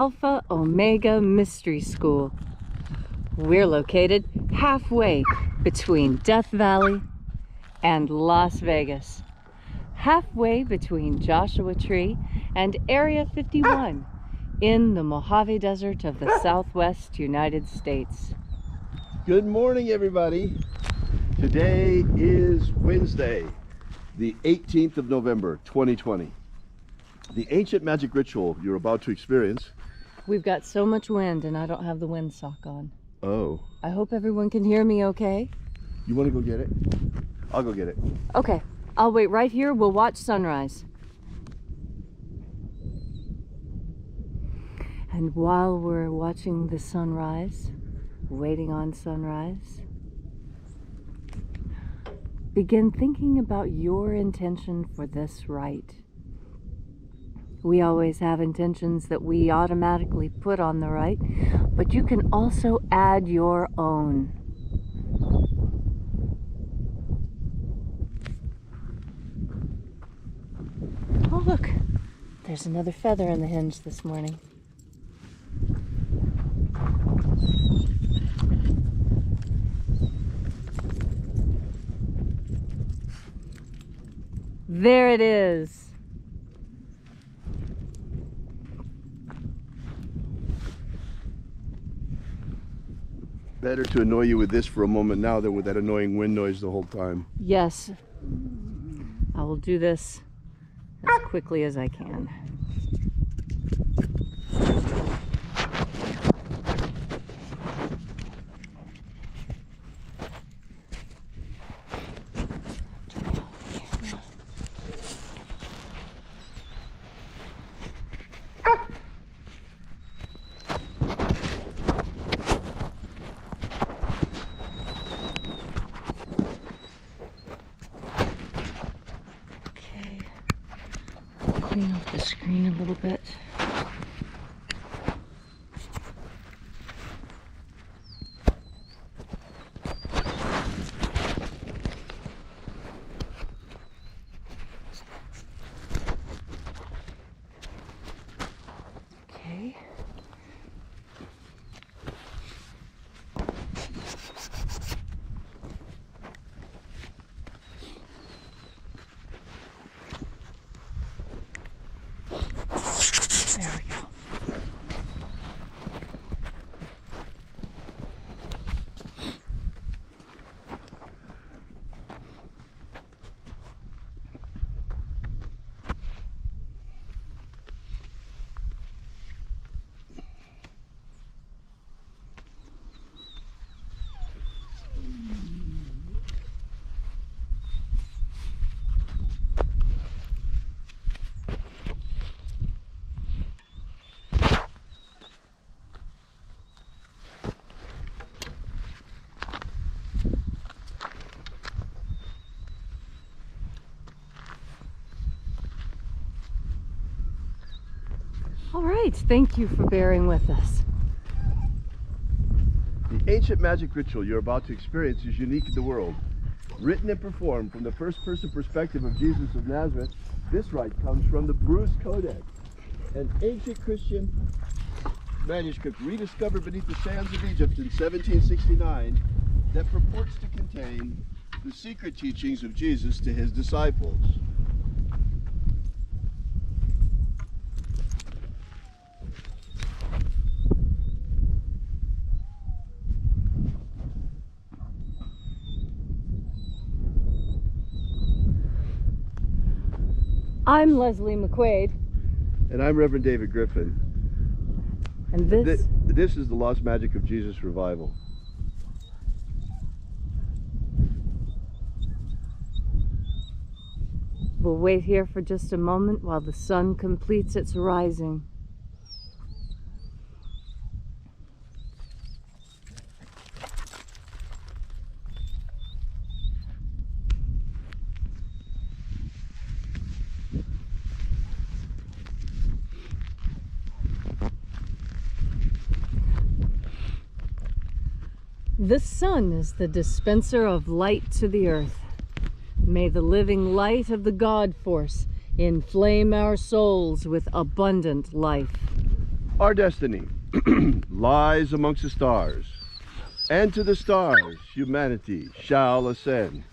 Alpha Omega Mystery School. We're located halfway between Death Valley and Las Vegas. Halfway between Joshua Tree and Area 51 in the Mojave Desert of the Southwest United States. Good morning, everybody. Today is Wednesday, the 18th of November, 2020. The ancient magic ritual you're about to experience. We've got so much wind and I don't have the windsock on. Oh. I hope everyone can hear me okay. You want to go get it? I'll go get it. Okay, I'll wait right here. We'll watch sunrise. And while we're watching the sunrise, waiting on sunrise, begin thinking about your intention for this rite. We always have intentions that we automatically put on the rite, but you can also add your own. Oh look, there's another feather in the hinge this morning. There it is. Better to annoy you with this for a moment now than with that annoying wind noise the whole time. Yes, I will do this as quickly as I can. Clean up the screen a little bit. Okay. There we go. All right, thank you for bearing with us. The ancient magic ritual you're about to experience is unique in the world. Written and performed from the first-person perspective of Jesus of Nazareth, this rite comes from the Bruce Codex, an ancient Christian manuscript rediscovered beneath the sands of Egypt in 1769 that purports to contain the secret teachings of Jesus to his disciples. I'm Leslie McQuaid. And I'm Reverend David Griffin. And this is the Lost Magic of Jesus Revival. We'll wait here for just a moment while the sun completes its rising. The sun is the dispenser of light to the earth. May the living light of the God force inflame our souls with abundant life. Our destiny lies amongst the stars, and to the stars humanity shall ascend.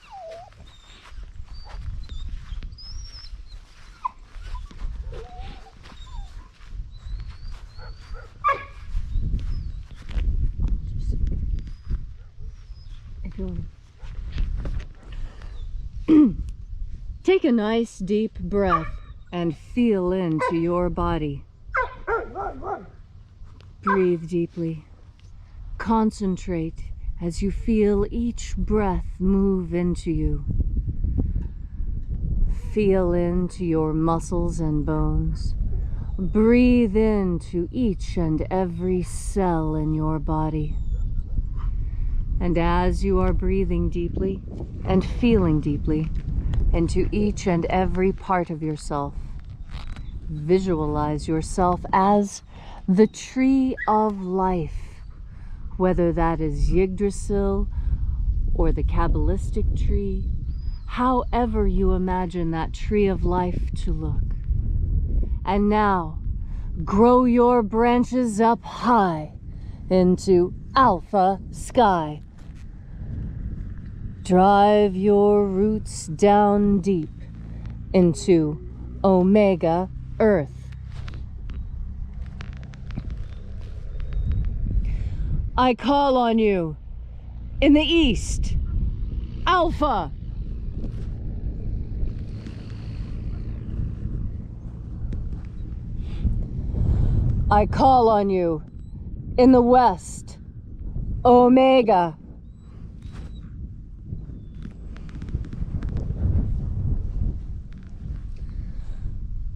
Take a nice deep breath and feel into your body. Breathe deeply. Concentrate as you feel each breath move into you. Feel into your muscles and bones. Breathe into each and every cell in your body. And as you are breathing deeply and feeling deeply into each and every part of yourself, visualize yourself as the tree of life, whether that is Yggdrasil or the Kabbalistic tree, however you imagine that tree of life to look. And now, grow your branches up high into Alpha Sky. Drive your roots down deep into Omega Earth. I call on you in the east, Alpha. I call on you in the west, Omega.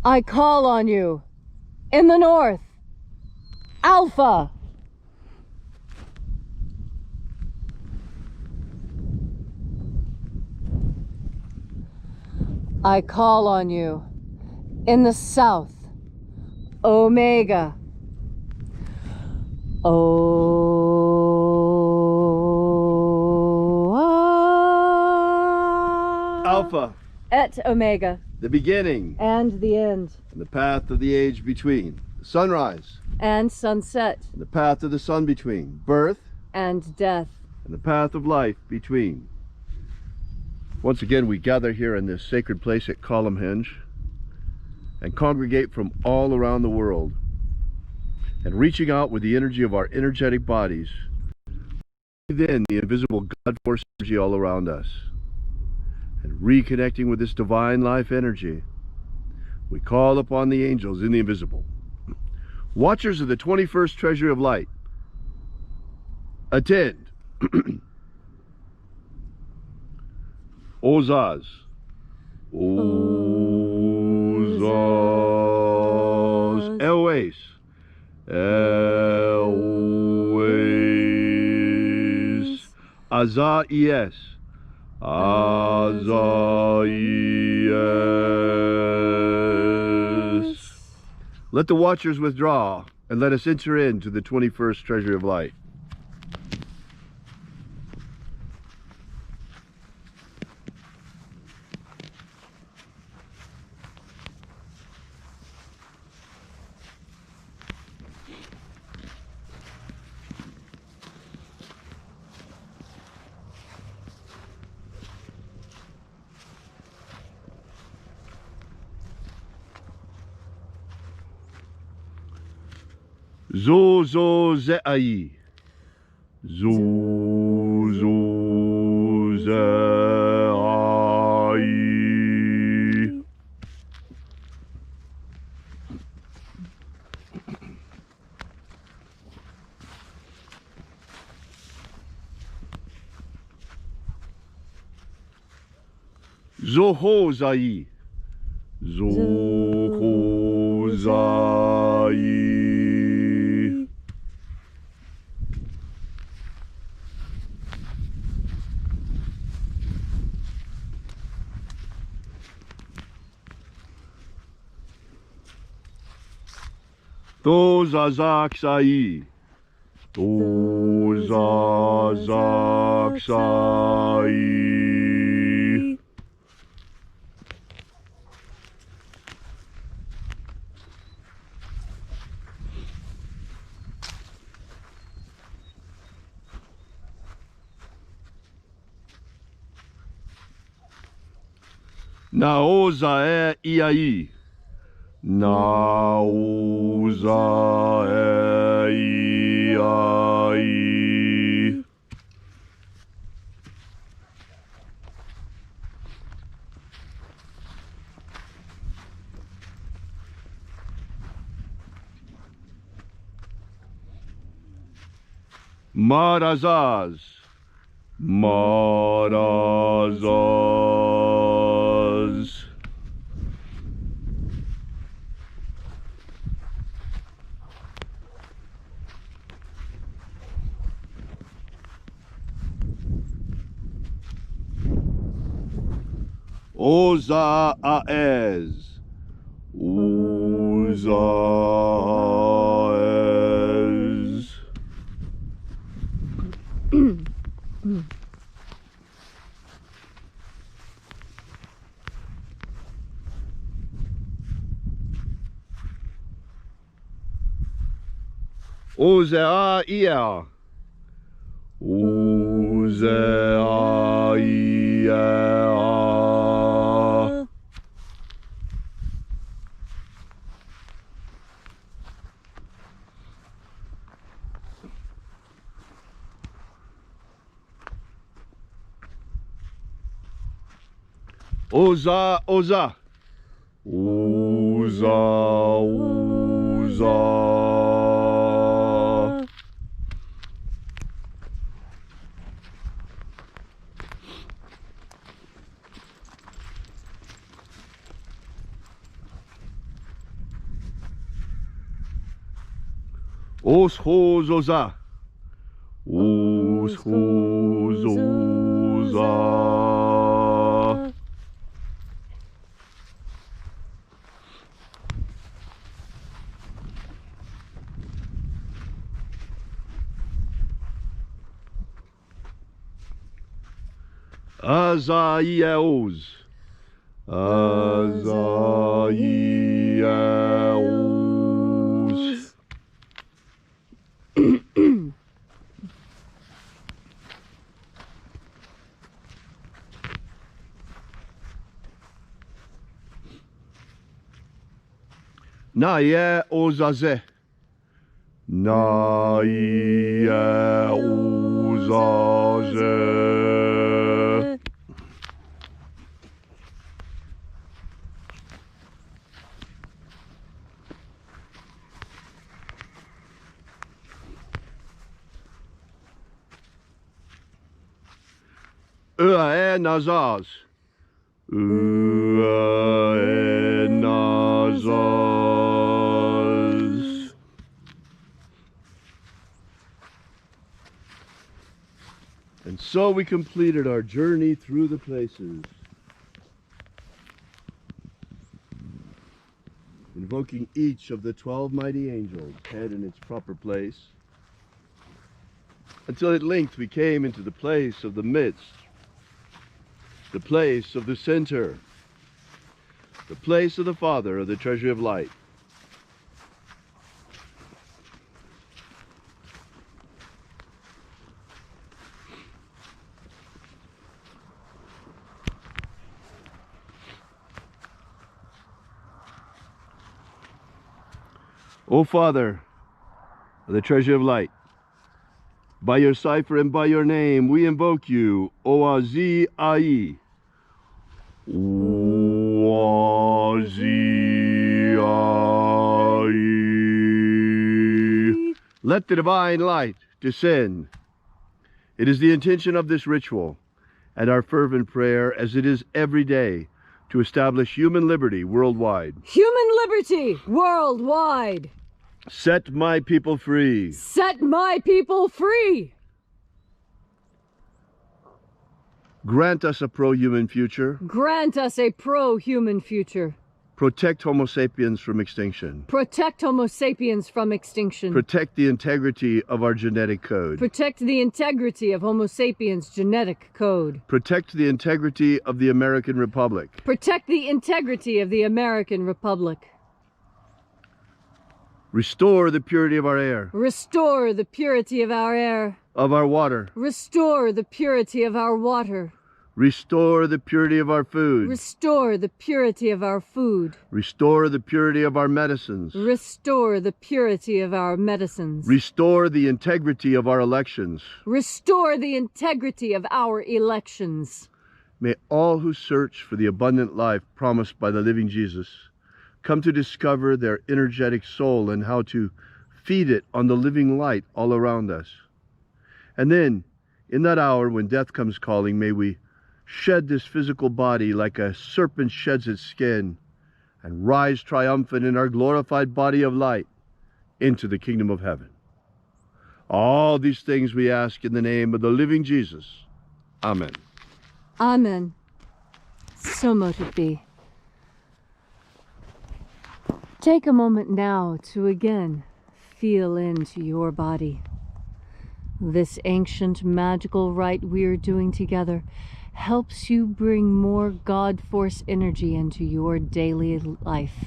I call on you in the north, Alpha. I call on you in the south, Omega. Alpha. Et Omega. The beginning. And the end. And the path of the age between. The sunrise. And sunset. And the path of the sun between. Birth. And death. And the path of life between. Once again, we gather here in this sacred place at Columhenge and congregate from all around the world. And reaching out with the energy of our energetic bodies, within the invisible God force energy all around us. And reconnecting with this divine life energy, we call upon the angels in the invisible, watchers of the 21st treasury of light. Attend. Ozaz. Ozaz. Elwes. Elwes. Azaies. Azaies. Let the watchers withdraw and let us enter into the 21st treasury of light. Zozo ze'ai. Zozo ze'ai. Zoho zai. Zoho zai. Tozazaksai. Tozazaksai. Naoza e iai. Naoza e iai. Marazaz. Marazaz. Oza aez. Oza aez. Oze a ia. Oze a ia. Oza, oza. Oza, oza. Os hos oza. Os hos oza. Azaiaos. Azaiaos. Naie ozaze. Naie ozaze. Ua e nazaz. Ua e nazaz. And so we completed our journey through the places, invoking each of the 12 mighty angels, head in its proper place, until at length we came into the place of the midst, the place of the center, the place of the Father of the treasury of light. O Father of the treasury of light, by your cipher and by your name, we invoke you, Oazi Ai. Oazi Ai. Let the divine light descend. It is the intention of this ritual and our fervent prayer, as it is every day, to establish human liberty worldwide. Human liberty worldwide. Set my people free. Set my people free. Grant us a pro-human future. Grant us a pro-human future. Protect Homo sapiens from extinction. Protect Homo sapiens from extinction. Protect the integrity of our genetic code. Protect the integrity of Homo sapiens' genetic code. Protect the integrity of the American Republic. Protect the integrity of the American Republic. Restore the purity of our air. Restore the purity of our air. Of our water. Restore the purity of our water. Restore the purity of our food. Restore the purity of our food. Restore the purity of our medicines. Restore the purity of our medicines. Restore the integrity of our elections. Restore the integrity of our elections. May all who search for the abundant life promised by the living Jesus come to discover their energetic soul and how to feed it on the living light all around us. And then, in that hour when death comes calling, may we shed this physical body like a serpent sheds its skin and rise triumphant in our glorified body of light into the kingdom of heaven. All these things we ask in the name of the living Jesus. Amen. Amen. So mote it be. Take a moment now to again feel into your body. This ancient magical rite we are doing together helps you bring more God force energy into your daily life.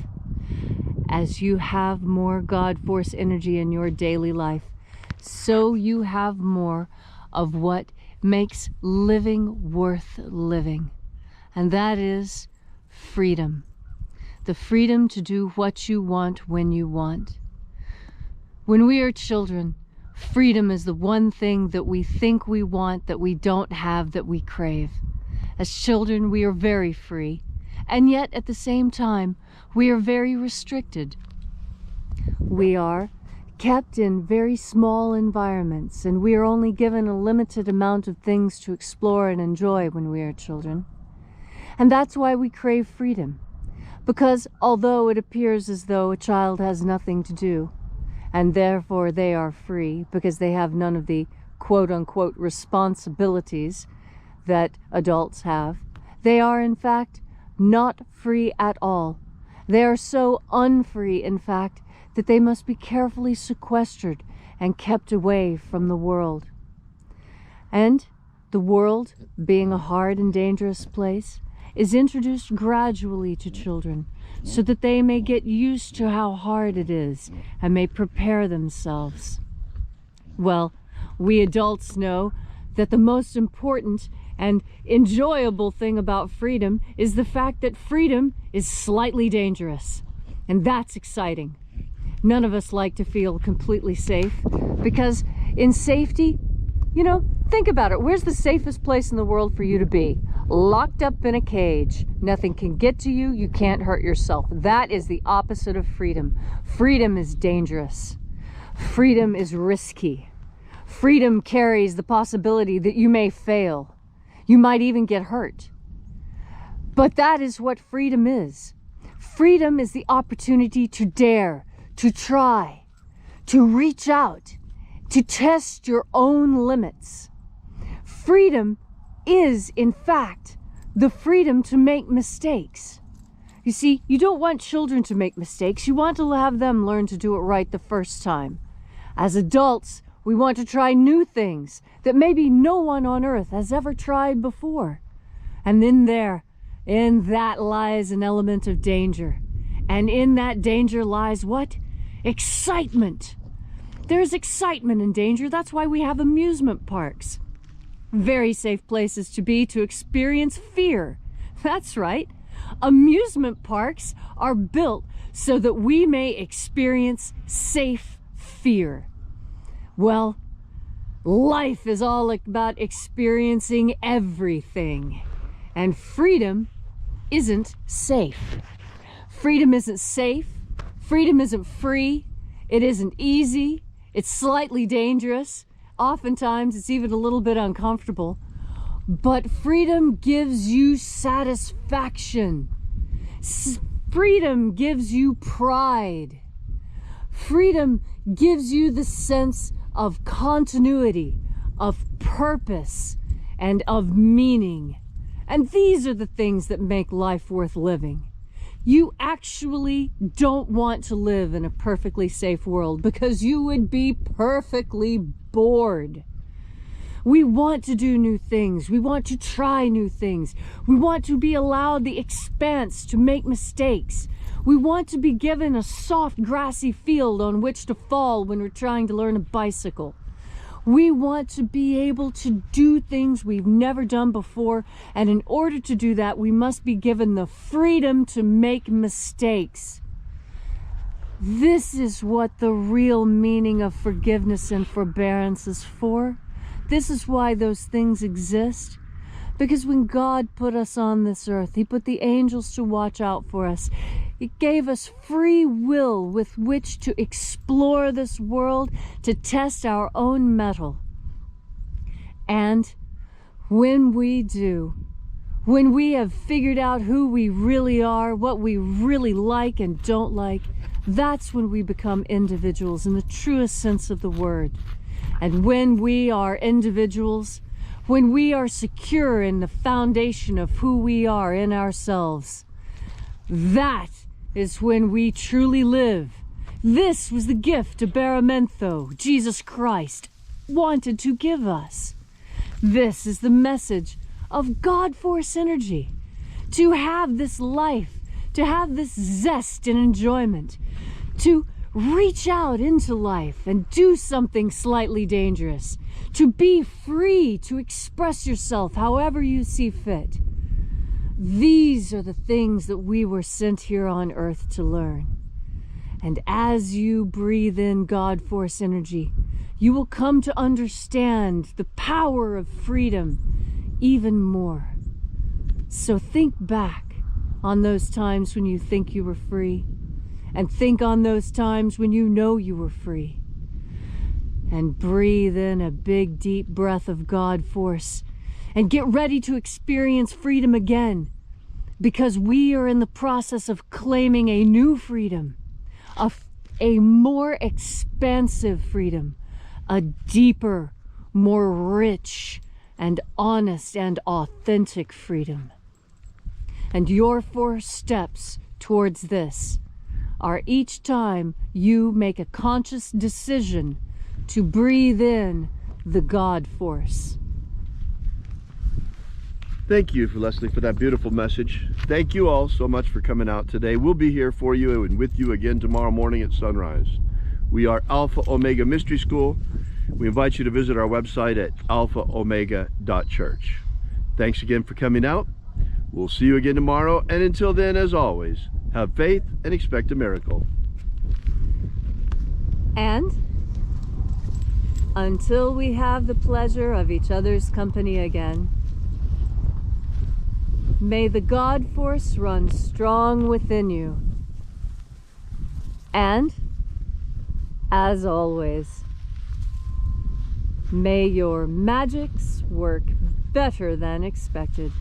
As you have more God force energy in your daily life, so you have more of what makes living worth living. And that is freedom. The freedom to do what you want when you want. When we are children, freedom is the one thing that we think we want, that we don't have, that we crave. As children, we are very free, and yet at the same time, we are very restricted. We are kept in very small environments, and we are only given a limited amount of things to explore and enjoy when we are children. And that's why we crave freedom, because although it appears as though a child has nothing to do, and therefore they are free because they have none of the quote-unquote responsibilities that adults have, they are in fact not free at all. They are so unfree, in fact, that they must be carefully sequestered and kept away from the world. And the world, being a hard and dangerous place, is introduced gradually to children so that they may get used to how hard it is and may prepare themselves. Well, we adults know that the most important and enjoyable thing about freedom is the fact that freedom is slightly dangerous. And that's exciting. None of us like to feel completely safe, because in safety, you know, think about it. Where's the safest place in the world for you to be? Locked up in a cage. Nothing can get to you. You can't hurt yourself. That is the opposite of freedom. Freedom is dangerous. Freedom is risky. Freedom carries the possibility that you may fail. You might even get hurt. But that is what freedom is. Freedom is the opportunity to dare, to try, to reach out, to test your own limits. Freedom is, in fact, the freedom to make mistakes. You see, you don't want children to make mistakes. You want to have them learn to do it right the first time. As adults, we want to try new things that maybe no one on earth has ever tried before. And in that lies an element of danger. And in that danger lies what? Excitement. There's excitement in danger. That's why we have amusement parks. Very safe places to be to experience fear. That's right. Amusement parks are built so that we may experience safe fear. Well, life is all about experiencing everything. And freedom isn't safe. Freedom isn't safe. Freedom isn't free. It isn't easy. It's slightly dangerous. Oftentimes, it's even a little bit uncomfortable. But freedom gives you satisfaction. Freedom gives you pride. Freedom gives you the sense of continuity, of purpose, and of meaning. And these are the things that make life worth living. You actually don't want to live in a perfectly safe world because you would be perfectly bored. We want to do new things. We want to try new things. We want to be allowed the expanse to make mistakes. We want to be given a soft, grassy field on which to fall when we're trying to learn a bicycle. We want to be able to do things we've never done before, and in order to do that, we must be given the freedom to make mistakes. This is what the real meaning of forgiveness and forbearance is for. This is why those things exist. Because when God put us on this earth, He put the angels to watch out for us. He gave us free will with which to explore this world, to test our own mettle. And when we do, when we have figured out who we really are, what we really like and don't like, that's when we become individuals in the truest sense of the word. And when we are individuals, when we are secure in the foundation of who we are in ourselves, that is when we truly live. This was the gift Abaramento, Jesus Christ, wanted to give us. This is the message of God Force Energy. To have this life, to have this zest and enjoyment, to reach out into life and do something slightly dangerous, to be free to express yourself however you see fit. These are the things that we were sent here on earth to learn. And as you breathe in God Force Energy, you will come to understand the power of freedom even more. So think back on those times when you think you were free, and think on those times when you know you were free. And breathe in a big, deep breath of God Force and get ready to experience freedom again, because we are in the process of claiming a new freedom, a more expansive freedom, a deeper, more rich and honest and authentic freedom. And your 4 steps towards this are each time you make a conscious decision to breathe in the God Force. Thank you, Leslie, for that beautiful message. Thank you all so much for coming out today. We'll be here for you and with you again tomorrow morning at sunrise. We are Alpha Omega Mystery School. We invite you to visit our website at alphaomega.church. Thanks again for coming out. We'll see you again tomorrow, and until then, as always, have faith and expect a miracle. And until we have the pleasure of each other's company again, may the God Force run strong within you. And, as always, may your magics work better than expected.